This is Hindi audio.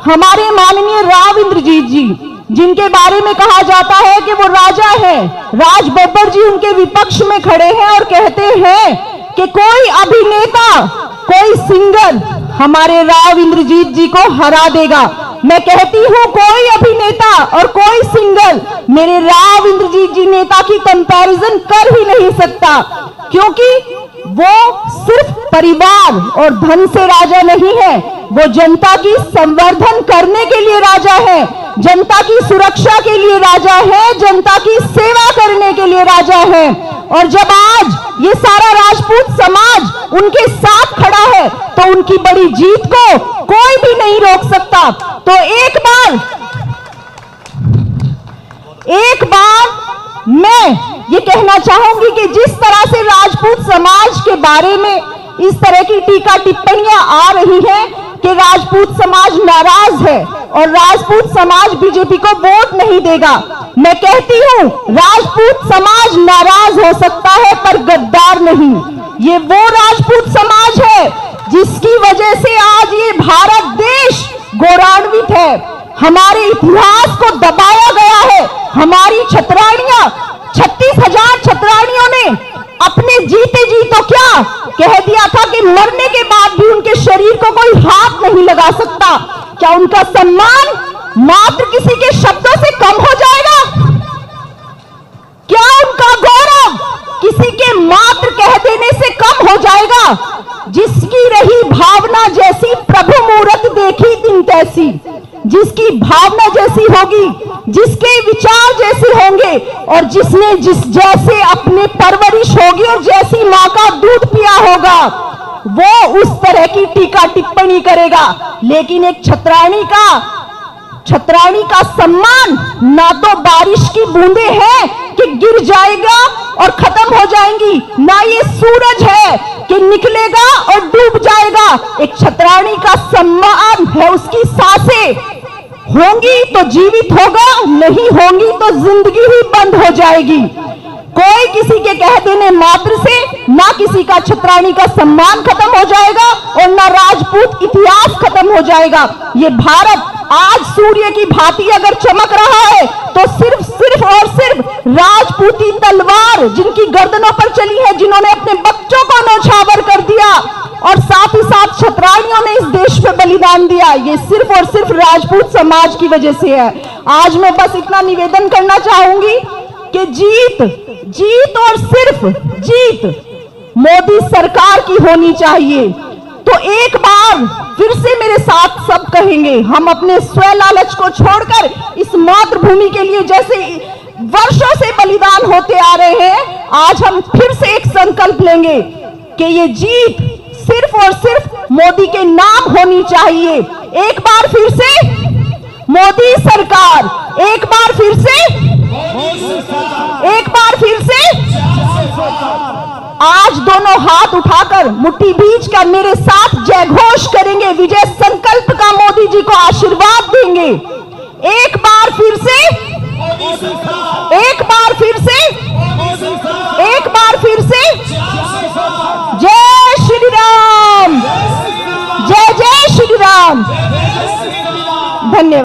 हमारे माननीय राव इंद्रजीत जी, जिनके बारे में कहा जाता है कि वो राजा है, राज बब्बर जी उनके विपक्ष में खड़े हैं और कहते हैं कि कोई अभिनेता, कोई सिंगर हमारे राव इंद्रजीत जी को हरा देगा। मैं कहती हूं कोई अभिनेता और कोई सिंगर मेरे राव इंद्रजीत जी नेता की कंपैरिजन कर ही नहीं सकता, क्योंकि वो सिर्फ परिवार और धन से राजा नहीं है, वो जनता की संवर्धन करने के लिए राजा है, जनता की सुरक्षा के लिए राजा है, जनता की सेवा करने के लिए राजा है। और जब आज ये सारा राजपूत समाज उनके साथ खड़ा है तो उनकी बड़ी जीत को कोई भी नहीं रोक सकता। तो एक बार मैं ये कहना चाहूंगी कि जिस तरह से राजपूत समाज के बारे में इस तरह की टीका टिप्पणियां आ रही हैं कि राजपूत समाज नाराज है और राजपूत समाज बीजेपी को वोट नहीं देगा, मैं कहती हूं राजपूत समाज नाराज हो सकता है पर गद्दार नहीं। ये वो राजपूत समाज है जिसकी वजह से आज ये भारत देश गौरवान्वित है। हमारे इतिहास को दबाया गया है। हमारी छतरानियां, 36,000 छतरानियों ने अपने जीते जी तो क्या कह दिया था कि मरने के बाद भी उनके शरीर को कोई हाथ नहीं लगा सकता। क्या उनका सम्मान मात्र किसी के शब्दों से कम हो जाएगा? क्या उनका गौरव किसी के मात्र कह देने से कम हो जाएगा? जिसकी रही भावना जैसी प्रभु मूरत देखी दिन तैसी, जिसकी भावना जैसी होगी, जिसके विचार जैसे होंगे और जिसने जिस जैसे अपने परवरिश होगी और जैसी मां का दूध पिया होगा, वो उस तरह की टीका टिप्पणी करेगा। लेकिन एक छतरानी का सम्मान ना तो बारिश की बूंदे हैं कि गिर जाएगा और खत्म हो जाएंगी, ना ये सूरज है कि निकलेगा और डूब जाएगा। एक छतरानी का सम्मान है उसकी सांसें होंगी तो जीवित होगा, नहीं होंगी तो जिंदगी ही बंद हो जाएगी। कोई किसी के कह देने मात्र से ना किसी का छतरानी का सम्मान खत्म हो जाएगा और ना राजपूत इतिहास खत्म हो जाएगा। ये भारत आज सूर्य की भांति अगर चमक रहा है तो सिर्फ और सिर्फ राजपूती तलवार जिनकी गर्दनों पर चली है, जिन्होंने अपने बच्चों को नौछावर कर दिया और साथ ही साथ छतरानियों ने इस देश पे बलिदान दिया, ये सिर्फ और सिर्फ राजपूत समाज की वजह से है। आज मैं बस इतना निवेदन करना चाहूंगी कि जीत और सिर्फ जीत मोदी सरकार की होनी चाहिए। तो एक बार फिर से मेरे साथ सब कहेंगे, हम अपने स्व लालच को छोड़कर इस मातृभूमि के लिए जैसे वर्षों से बलिदान होते आ रहे हैं, आज हम फिर से एक संकल्प लेंगे कि ये जीत सिर्फ और सिर्फ मोदी के नाम होनी चाहिए। एक बार फिर से मोदी सरकार, एक बार फिर से आज दोनों हाथ उठाकर मुट्ठी बीच कर मेरे साथ जय घोष करेंगे, विजय संकल्प का मोदी जी को आशीर्वाद देंगे। एक बार फिर से जय श्री राम, जय श्री राम। धन्यवाद।